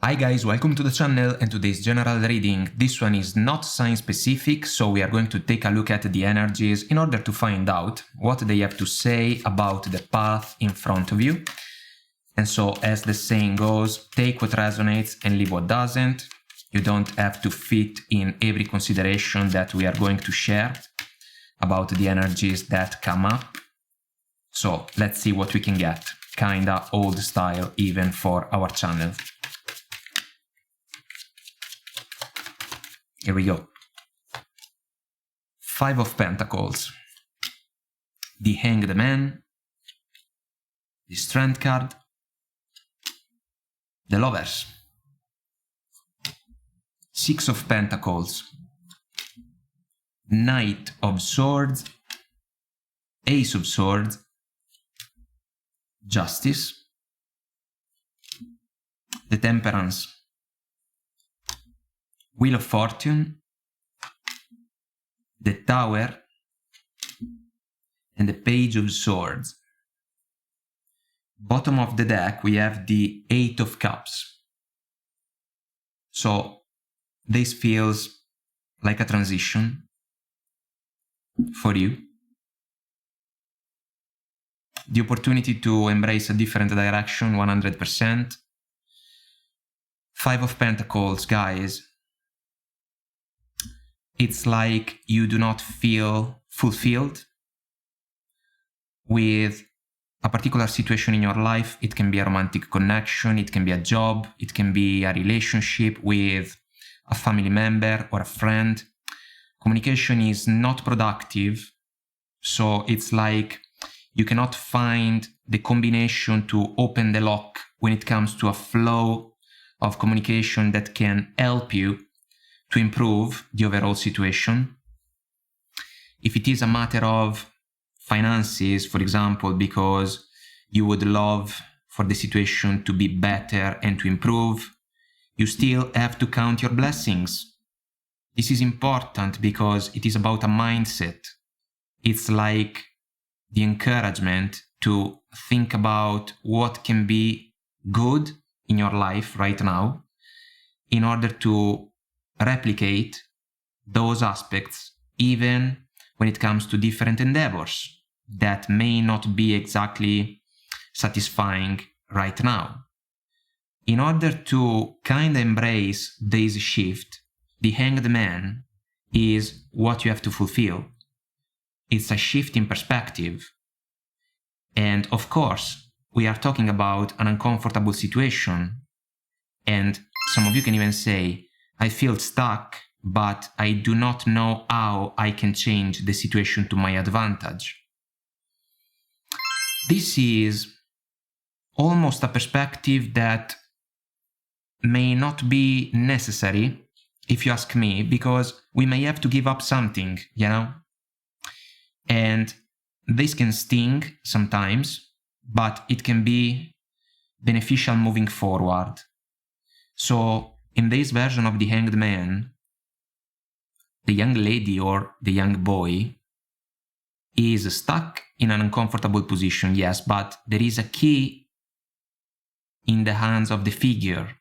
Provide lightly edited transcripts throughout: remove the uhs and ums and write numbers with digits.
Hi guys, welcome to the channel and today's general reading. This one is not sign specific, so we are going to take a look at the energies in order to find out what they have to say about the path in front of you. And so, as the saying goes, take what resonates and leave what doesn't. You don't have to fit in every consideration that we are going to share about the energies that come up. So let's see what we can get. Kinda old style even for our channel. Here we go. 5 of Pentacles, the Hanged Man, the Strength card, the Lovers, 6 of Pentacles, Knight of Swords, Ace of Swords, Justice, the Temperance, Wheel of Fortune, the Tower, and the Page of Swords. Bottom of the deck we have the 8 of Cups. So this feels like a transition for you. The opportunity to embrace a different direction 100%. 5 of Pentacles, guys. It's like you do not feel fulfilled with a particular situation in your life. It can be a romantic connection, it can be a job, it can be a relationship with a family member or a friend. Communication is not productive, so it's like you cannot find the combination to open the lock when it comes to a flow of communication that can help you to improve the overall situation. If it is a matter of finances, for example, because you would love for the situation to be better and to improve, you still have to count your blessings. This is important because it is about a mindset. It's like the encouragement to think about what can be good in your life right now in order to replicate those aspects even when it comes to different endeavors that may not be exactly satisfying right now. In order to kind of embrace this shift, the Hanged Man is what you have to fulfill. It's a shift in perspective. And of course, we are talking about an uncomfortable situation. And some of you can even say, I feel stuck, but I do not know how I can change the situation to my advantage. This is almost a perspective that may not be necessary, if you ask me, because we may have to give up something, you know? And this can sting sometimes, but it can be beneficial moving forward. So, in this version of the Hanged Man, the young lady or the young boy is stuck in an uncomfortable position, yes, but there is a key in the hands of the figure.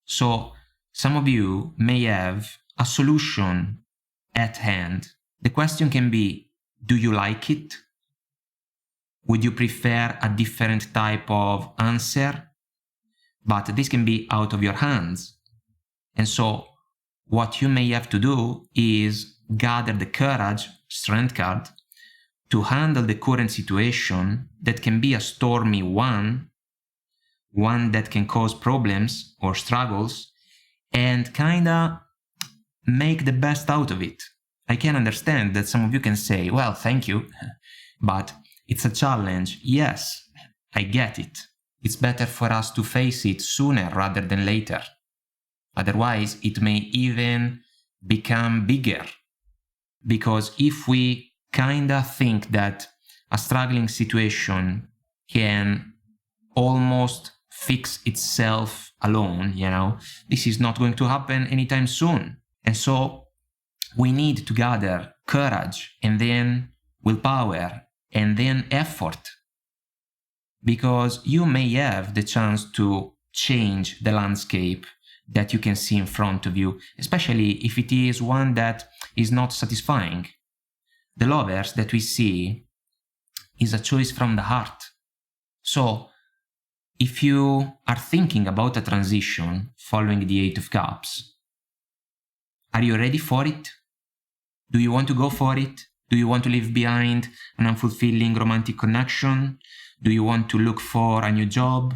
So some of you may have a solution at hand. The question can be, do you like it? Would you prefer a different type of answer? But this can be out of your hands. And so what you may have to do is gather the courage, Strength card, to handle the current situation that can be a stormy one that can cause problems or struggles, and kinda make the best out of it. I can understand that some of you can say, well, thank you, but it's a challenge. Yes, I get it. It's better for us to face it sooner rather than later. Otherwise, it may even become bigger. Because if we kinda think that a struggling situation can almost fix itself alone, you know, this is not going to happen anytime soon. And so we need to gather courage and then willpower and then effort. Because you may have the chance to change the landscape that you can see in front of you, especially if it is one that is not satisfying. The lovers that we see is a choice from the heart. So, if you are thinking about a transition following the Eight of Cups, are you ready for it? Do you want to go for it? Do you want to leave behind an unfulfilling romantic connection? Do you want to look for a new job?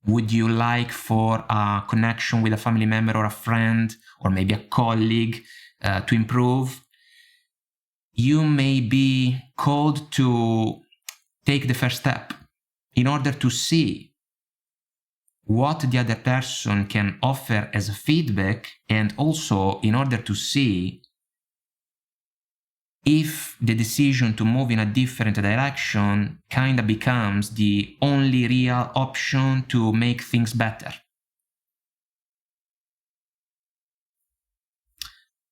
Would you like for a connection with a family member or a friend, or maybe a colleague, to improve? You may be called to take the first step in order to see what the other person can offer as feedback, and also in order to see if the decision to move in a different direction kind of becomes the only real option to make things better.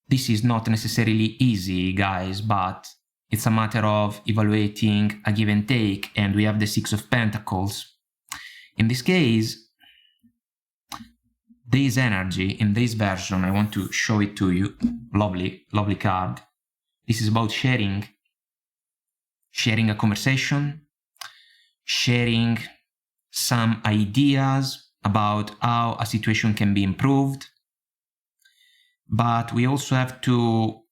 This is not necessarily easy, guys, but it's a matter of evaluating a give and take, and we have the Six of Pentacles. In this case, this energy, in this version, I want to show it to you. Lovely, lovely card. This is about sharing a conversation, sharing some ideas about how a situation can be improved. But we also have to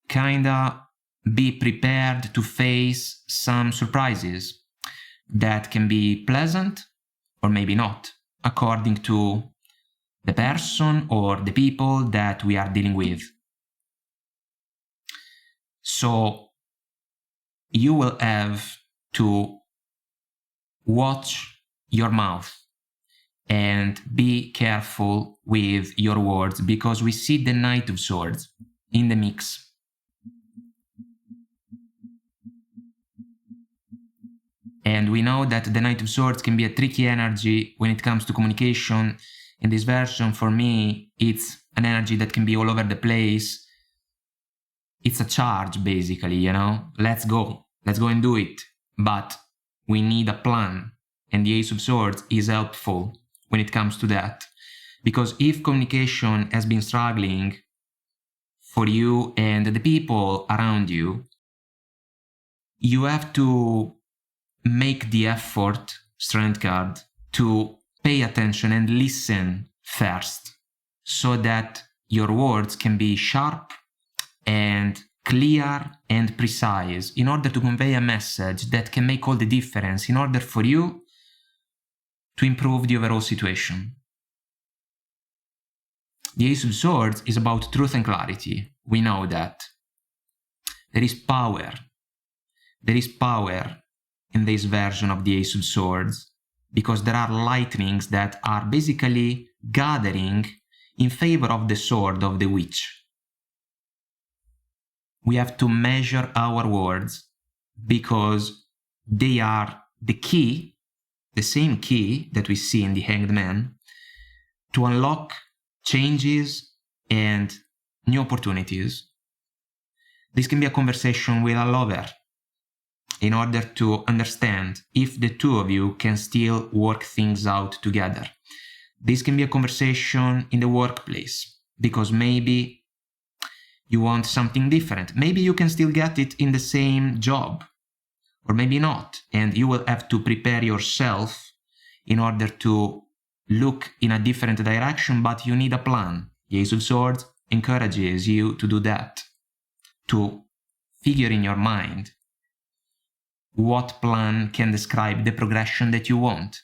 kinda be prepared to face some surprises that can be pleasant or maybe not, according to the person or the people that we are dealing with. So you will have to watch your mouth and be careful with your words, because we see the Knight of Swords in the mix. And we know that the Knight of Swords can be a tricky energy when it comes to communication. In this version, for me, it's an energy that can be all over the place. It's a charge, basically, you know? Let's go and do it. But we need a plan. And the Ace of Swords is helpful when it comes to that. Because if communication has been struggling for you and the people around you, you have to make the effort, Strength card, to pay attention and listen first, so that your words can be sharp and clear and precise, in order to convey a message that can make all the difference in order for you to improve the overall situation. The Ace of Swords is about truth and clarity. We know that. There is power. There is power in this version of the Ace of Swords, because there are lightnings that are basically gathering in favor of the sword of the witch. We have to measure our words, because they are the key, the same key that we see in the Hanged Man, to unlock changes and new opportunities. This can be a conversation with a lover, in order to understand if the two of you can still work things out together. This can be a conversation in the workplace, because maybe you want something different. Maybe you can still get it in the same job, or maybe not, and you will have to prepare yourself in order to look in a different direction, but you need a plan. The Ace of Swords encourages you to do that, to figure in your mind what plan can describe the progression that you want.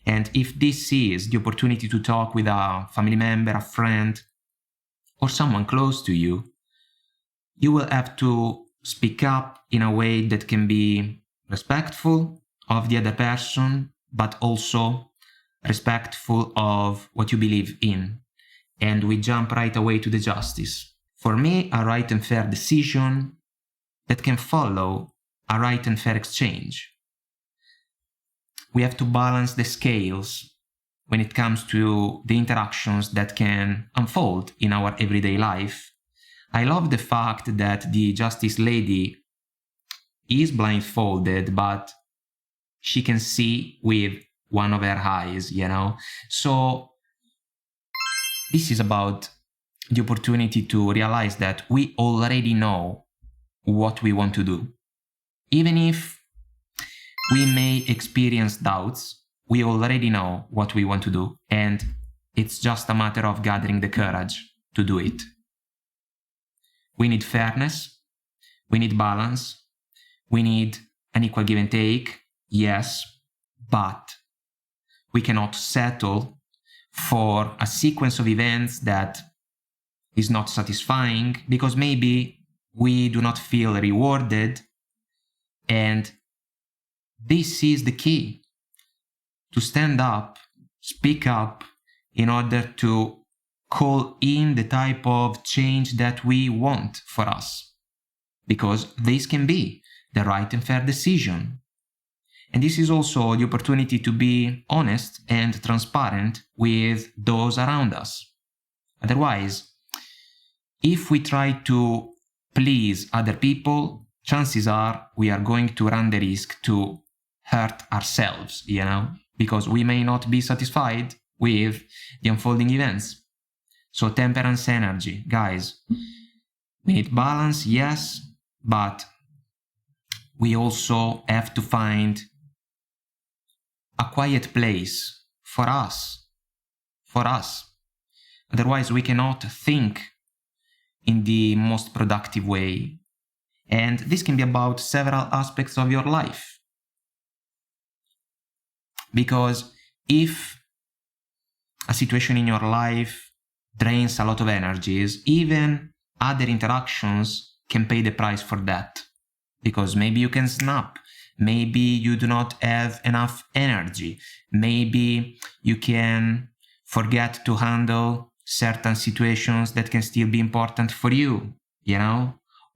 And if this is the opportunity to talk with a family member, a friend, or someone close to you, you will have to speak up in a way that can be respectful of the other person, but also respectful of what you believe in. And we jump right away to the justice. For me, a right and fair decision that can follow a right and fair exchange. We have to balance the scales when it comes to the interactions that can unfold in our everyday life. I love the fact that the Justice Lady is blindfolded, but she can see with one of her eyes, you know? So This is about the opportunity to realize that we already know what we want to do. Even if we may experience doubts, we already know what we want to do, and it's just a matter of gathering the courage to do it. We need fairness, we need balance, we need an equal give and take, yes, but we cannot settle for a sequence of events that is not satisfying because maybe we do not feel rewarded. And this is the key: to stand up, speak up, in order to call in the type of change that we want for us. Because this can be the right and fair decision. And this is also the opportunity to be honest and transparent with those around us. Otherwise, if we try to please other people, chances are we are going to run the risk to hurt ourselves, because we may not be satisfied with the unfolding events. So temperance energy, guys. We need balance, yes, but we also have to find a quiet place for us. Otherwise, we cannot think in the most productive way. And this can be about several aspects of your life. Because if a situation in your life drains a lot of energies, even other interactions can pay the price for that. Because maybe you can snap, maybe you do not have enough energy, maybe you can forget to handle certain situations that can still be important for you,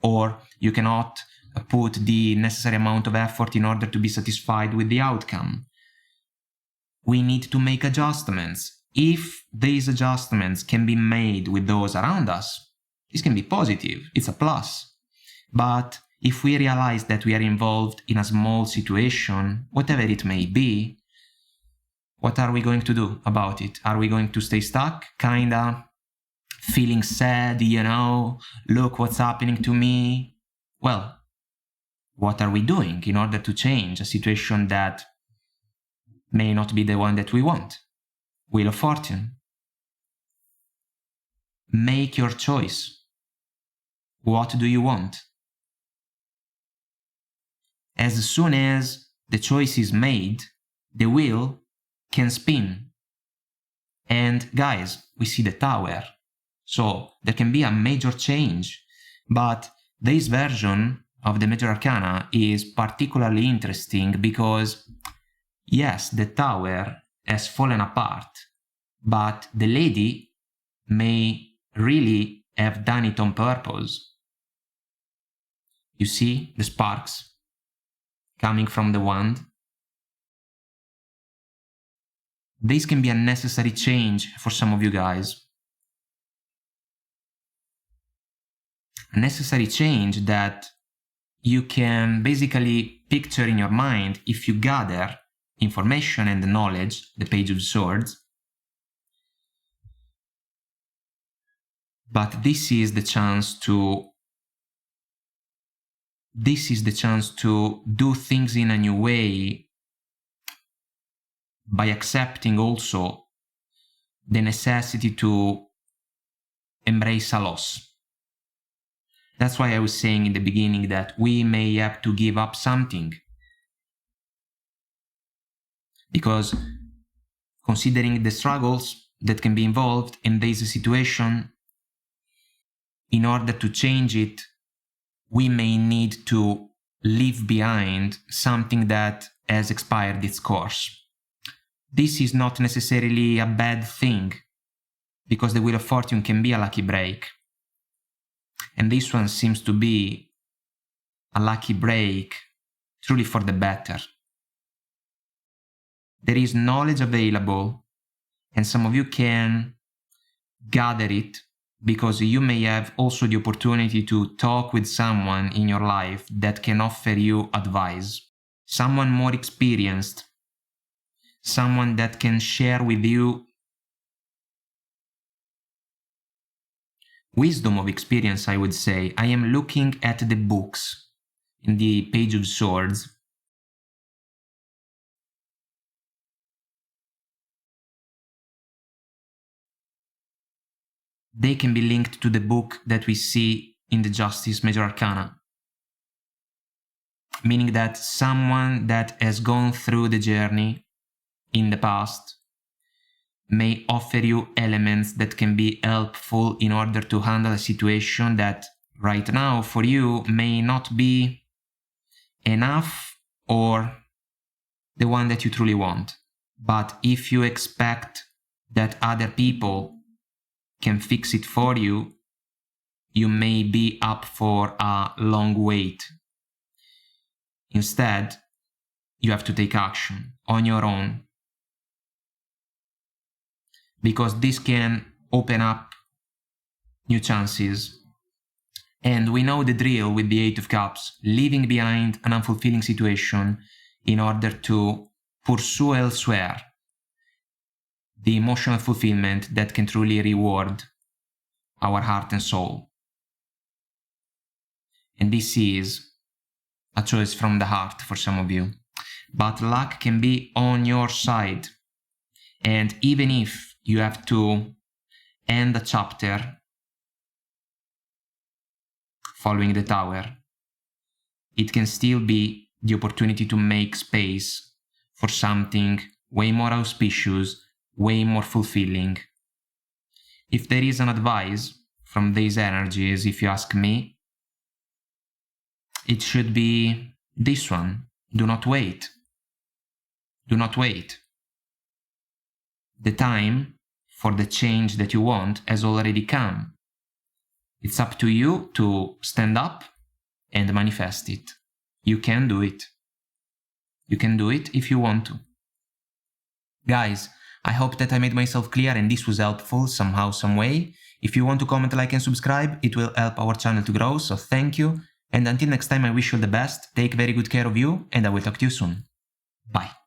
or you cannot put the necessary amount of effort in order to be satisfied with the outcome. We need to make adjustments. If these adjustments can be made with those around us, this can be positive, it's a plus. But if we realize that we are involved in a small situation, whatever it may be, what are we going to do about it? Are we going to stay stuck, kinda feeling sad, look what's happening to me? Well, what are we doing in order to change a situation that may not be the one that we want? Wheel of Fortune. Make your choice. What do you want? As soon as the choice is made, the wheel can spin. And guys, we see the tower. So there can be a major change. But this version of the Major Arcana is particularly interesting because, yes, the tower has fallen apart, but the lady may really have done it on purpose. You see the sparks coming from the wand? This can be a necessary change for some of you guys. A necessary change that you can basically picture in your mind if you gather information and knowledge, the Page of Swords. But this is the chance to do things in a new way by accepting also the necessity to embrace a loss. That's why I was saying in the beginning that we may have to give up something. Because considering the struggles that can be involved in this situation, in order to change it, we may need to leave behind something that has expired its course. This is not necessarily a bad thing, because the Wheel of Fortune can be a lucky break. And this one seems to be a lucky break truly for the better. There is knowledge available, and some of you can gather it because you may have also the opportunity to talk with someone in your life that can offer you advice. Someone more experienced, someone that can share with you wisdom of experience, I would say. I am looking at the books in the Page of Swords. They can be linked to the book that we see in the Justice Major Arcana. Meaning that someone that has gone through the journey in the past may offer you elements that can be helpful in order to handle a situation that right now for you may not be enough or the one that you truly want. But if you expect that other people can fix it for you, you may be up for a long wait. Instead, you have to take action on your own, because this can open up new chances. And we know the drill with the Eight of Cups, leaving behind an unfulfilling situation in order to pursue elsewhere the emotional fulfillment that can truly reward our heart and soul. And this is a choice from the heart for some of you. But luck can be on your side. And even if you have to end a chapter following the Tower, it can still be the opportunity to make space for something way more auspicious, way more fulfilling. If there is an advice from these energies, if you ask me, it should be this one. Do not wait. Do not wait. The time for the change that you want has already come. It's up to you to stand up and manifest it. You can do it. You can do it if you want to. Guys, I hope that I made myself clear and this was helpful somehow, some way. If you want to comment, like and subscribe, it will help our channel to grow, so thank you. And until next time, I wish you all the best, take very good care of you, and I will talk to you soon. Bye.